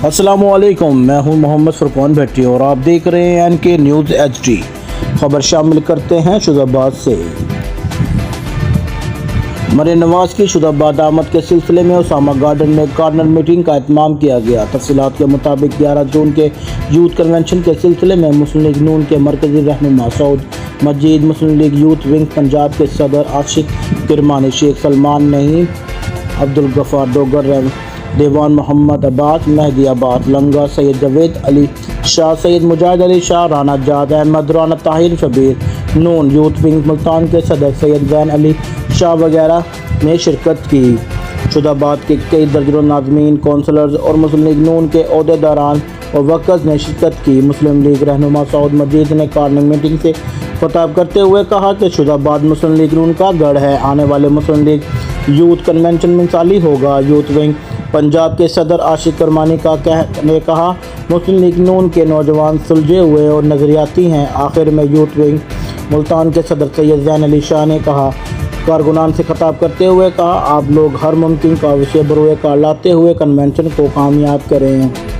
अस्सलाम वालेकुम, मैं हूं मोहम्मद फुरकान भट्टी और आप देख रहे हैं एनके न्यूज़ HD। खबर शामिल करते हैं शुदाबाद से। मरीम नवाज की शुदाबाद आमद के सिलसिले में उसामा गार्डन में कॉर्नर मीटिंग का एहतमाम किया गया। तफसीलात के मुताबिक 11 जून के यूथ कन्वेंशन के सिलसिले में मुस्लिम लीग नून के मरकजी रहनुमा सऊद मजीद, मुस्लिम लीग यूथ विंग पंजाब के सदर आशिक किरमानी, शेख सलमान नईम, अब्दुल गफार डोगर, देवान मोहम्मद अब्बास, मेहदी अब्बास लंगा, सैयद जावेद अली शाह, सैयद मुजाहिद अली शाह, राना जाद अहमद, राना ताहिर शबीर नून यूथ विंग मुल्तान के सदर सैयद जैन अली शाह वगैरह ने शिरकत की। शुदाबाद के कई दर्जनों नाज़मीन, कौंसलर्स और मुस्लिम लीग नून के ओहदेदारान और वर्कर्स ने शिरकत की। मुस्लिम लीग रहनुमा सऊद मजीद ने कॉर्नर मीटिंग से खिताब करते हुए कहा कि शुदाबाद मुस्लिम लीग नून का गढ़ है। आने वाले मुस्लिम लीग यूथ कन्वेंशन मिसाली होगा। यूथ विंग पंजाब के सदर आशिक किरमानी ने कहा, मुस्लिम लीग नून के नौजवान सुलझे हुए और नज़रियाती हैं। आखिर में यूथ विंग मुल्तान के सदर सैयद जैन अली शाह ने कहा, कारकुनान से खिताब करते हुए कहा, आप लोग हर मुमकिन काविशें बरूए कार लाते हुए कन्वेंशन को कामयाब करें।